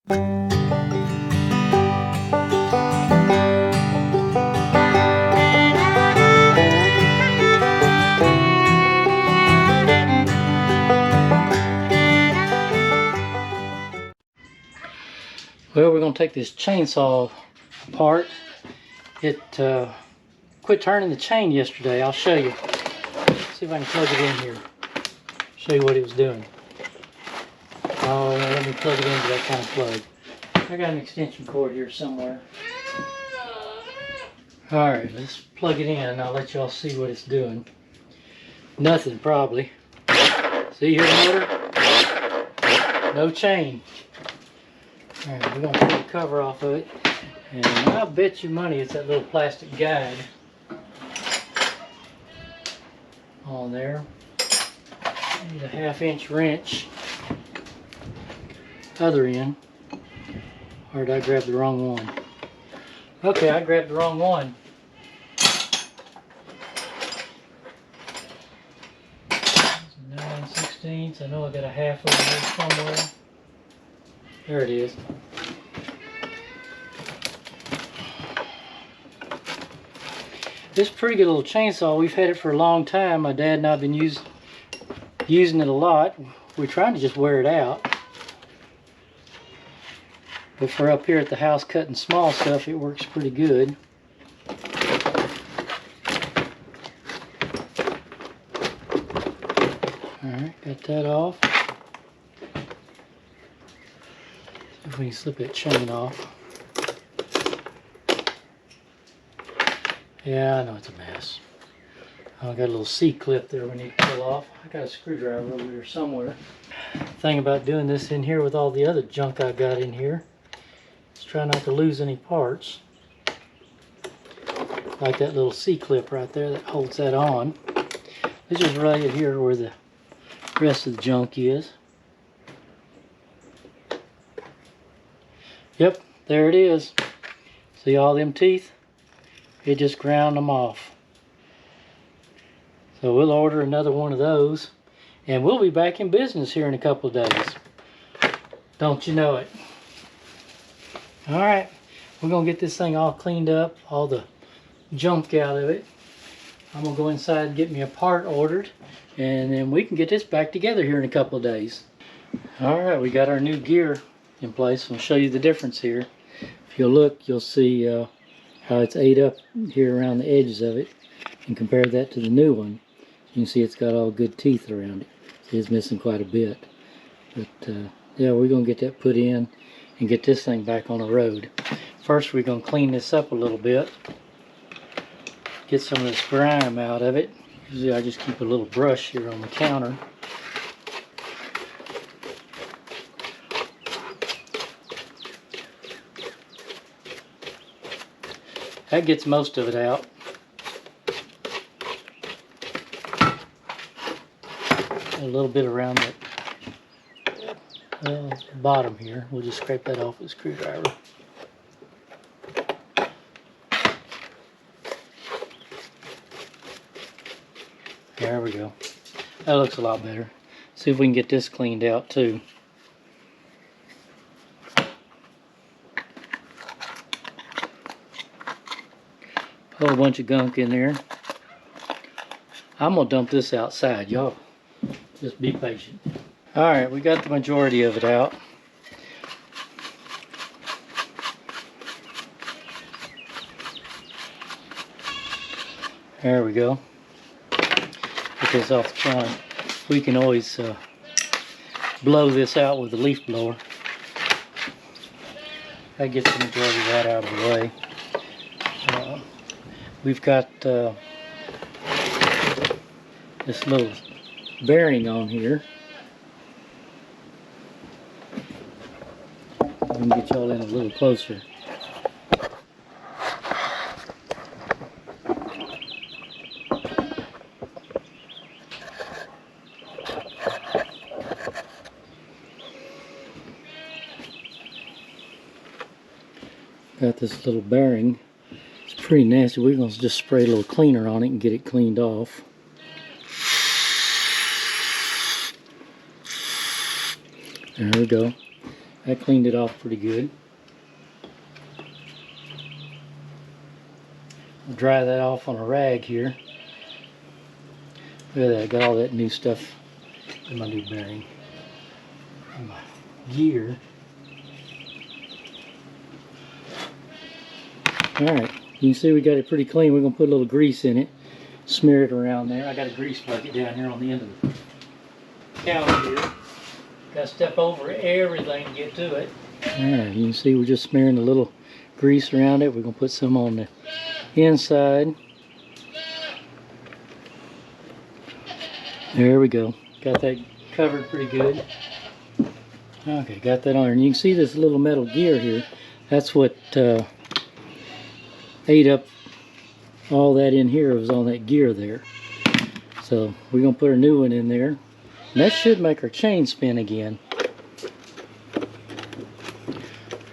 Well, we're going to take this chainsaw apart. It quit turning the chain yesterday. I'll show you. See if I can plug it in here. Show you what it was doing. Oh, let me plug it into that kind of plug. I got an extension cord here somewhere. Alright, let's plug it in. I'll let y'all see what it's doing. Nothing, probably. See here the motor? No chain. Alright, we're going to pull the cover off of it. And I bet you money it's that little plastic guide on there. I need a 1/2-inch wrench. Other end. Or did I grab the wrong one? Okay, I grabbed the wrong one. 9/16. I know I got a 1/2 over there somewhere. There it is. This is a pretty good little chainsaw. We've had it for a long time. My dad and I have been using it a lot. We're trying to just wear it out. But for up here at the house cutting small stuff, it works pretty good. Alright, got that off. See if we can slip that chain off. Yeah, I know it's a mess. I got a little C-clip there we need to pull off. I got a screwdriver over here somewhere. Thing about doing this in here with all the other junk I got in here is try not to lose any parts. Like that little C-clip right there that holds that on. This is right here where the rest of the junk is. Yep, there it is. See all them teeth? It just ground them off. So we'll order another one of those and we'll be back in business here in a couple of days. Don't you know it? Alright, we're going to get this thing all cleaned up, all the junk out of it. I'm going to go inside and get me a part ordered and then we can get this back together here in a couple of days. Alright, we got our new gear in place. I'll show you the difference here. If you'll look, you'll see how it's ate up here around the edges of it and compare that to the new one. You can see it's got all good teeth around it. It's missing quite a bit. But yeah, we're going to get that put in and get this thing back on the road. First we're going to clean this up a little bit. Get some of this grime out of it. Usually I just keep a little brush here on the counter. That gets most of it out. A little bit around the bottom here. We'll just scrape that off with a screwdriver. There we go. That looks a lot better. See if we can get this cleaned out too. Whole bunch of gunk in there. I'm gonna dump this outside, y'all. Just be patient. Alright, we got the majority of it out. There we go. Get this off the front. We can always blow this out with a leaf blower. That gets the majority of that out of the way. We've got this little bearing on here. I can get y'all in a little closer. Got this little bearing. It's pretty nasty. We're going to just spray a little cleaner on it and get it cleaned off. There we go. That cleaned it off pretty good. I'll dry that off on a rag here. Look at that, I got all that new stuff in my new bearing. And my gear. Alright, you can see we got it pretty clean. We're going to put a little grease in it. Smear it around there. I got a grease bucket down here on the end of the counter here. Got to step over everything to get to it. Alright, you can see we're just smearing a little grease around it. We're going to put some on the inside. There we go. Got that covered pretty good. Okay, got that on there. And you can see this little metal gear here. That's what ate up all that in here. Was on that gear there. So we're going to put a new one in there. And that should make our chain spin again.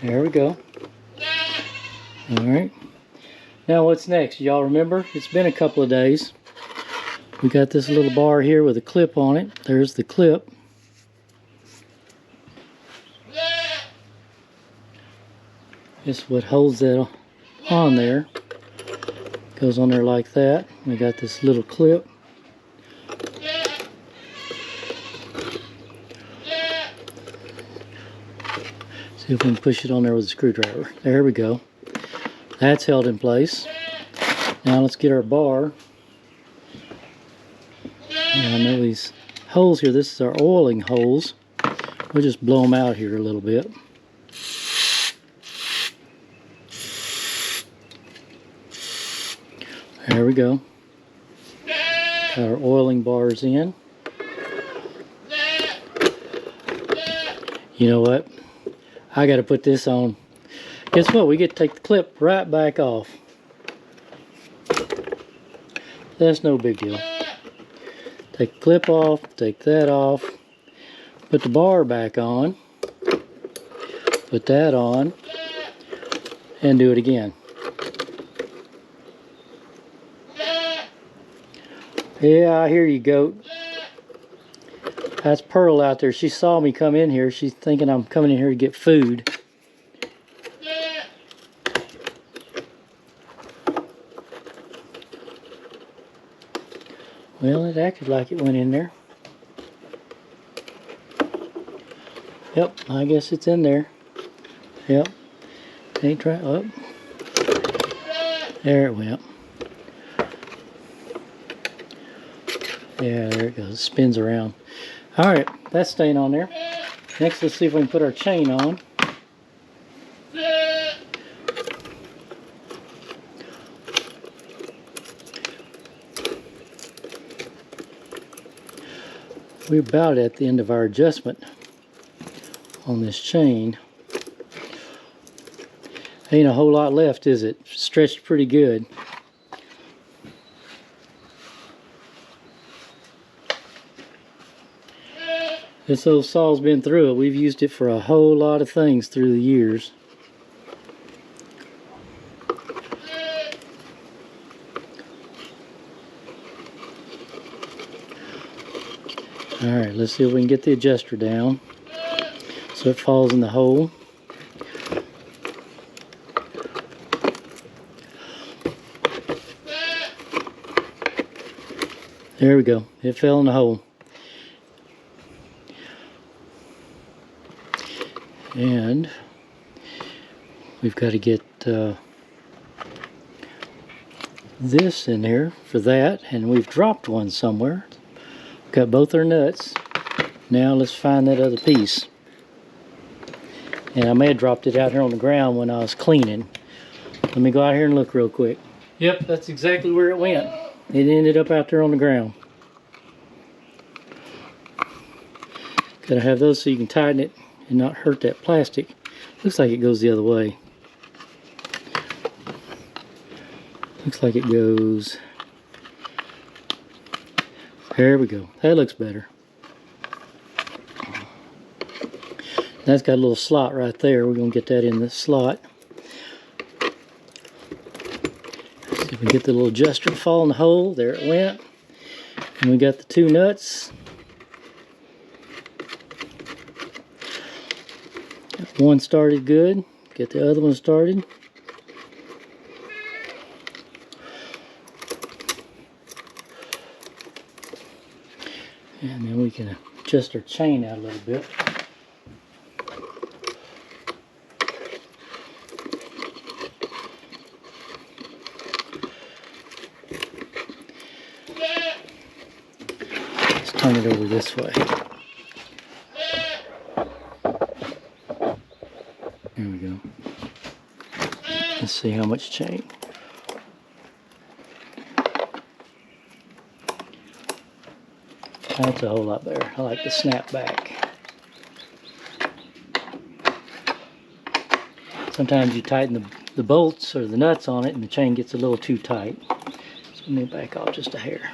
There we go. Alright. Now what's next? Y'all remember? It's been a couple of days. We got this little bar here with a clip on it. There's the clip. This is what holds that on there. Goes on there like that. We got this little clip. See if we can push it on there with a screwdriver. There we go. That's held in place. Now let's get our bar. And I know these holes here, this is our oiling holes. We'll just blow them out here a little bit. There we go. Got our oiling bars in. You know what? I got to put this on. Guess what? We get to take the clip right back off. That's no big deal. Take the clip off, take that off, put the bar back on, put that on, and do it again. Yeah, I hear you, goat. That's Pearl out there. She saw me come in here. She's thinking I'm coming in here to get food. Well, it acted like it went in there. Yep, I guess it's in there. Yep. Ain't trying up. There it went. Yeah, there it goes. It spins around. Alright, that's staying on there. Next, let's see if we can put our chain on. We're about at the end of our adjustment on this chain. Ain't a whole lot left, is it? Stretched pretty good. This old saw's been through it. We've used it for a whole lot of things through the years. Alright, let's see if we can get the adjuster down so it falls in the hole. There we go. It fell in the hole. And we've got to get this in here for that, and we've dropped one somewhere. Got both our nuts. Now let's find that other piece. And I may have dropped it out here on the ground when I was cleaning. Let me go out here and look real quick. Yep, that's exactly where it went. It ended up out there on the ground. Gotta have those so you can tighten it and not hurt that plastic. Looks like it goes the other way. Looks like it goes... There we go. That looks better. That's got a little slot right there. We're going to get that in the slot. See if we can get the little adjuster to fall in the hole. There it went. And we got the two nuts. One started good. Get the other one started. And then we can adjust our chain out a little bit. Let's turn it over this way. There we go. Let's see how much chain. That's a whole lot better. I like the snap back. Sometimes you tighten the bolts or the nuts on it and the chain gets a little too tight. So let me back off just a hair.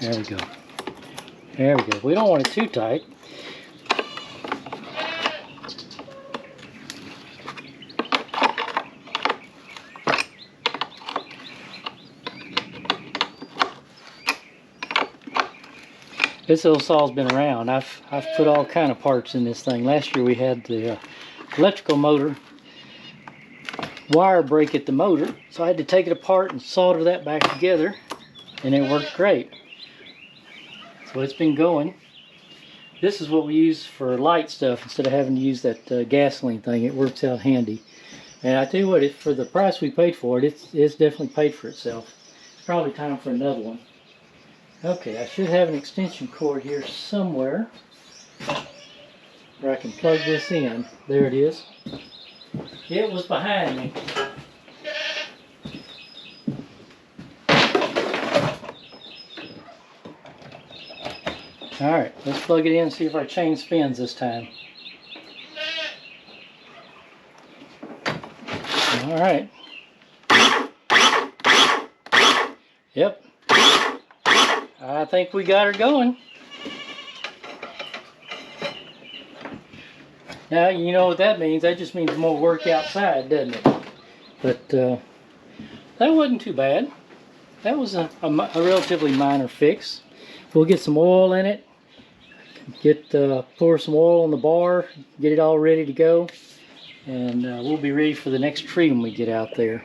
There we go. There we go. We don't want it too tight. This little saw's been around. I've put all kind of parts in this thing. Last year we had the electrical motor wire break at the motor, so I had to take it apart and solder that back together, and it worked great. So it's been going. This is what we use for light stuff instead of having to use that gasoline thing. It works out handy. And I tell you what, for the price we paid for it, it's definitely paid for itself. It's probably time for another one. Okay, I should have an extension cord here somewhere where I can plug this in. There it is. It was behind me. Alright, let's plug it in and see if our chain spins this time. Alright. Yep. I think we got her going. Now, you know what that means. That just means more work outside, doesn't it? But that wasn't too bad. That was a relatively minor fix. We'll get some oil in it. Pour some oil on the bar. Get it all ready to go. And we'll be ready for the next tree when we get out there.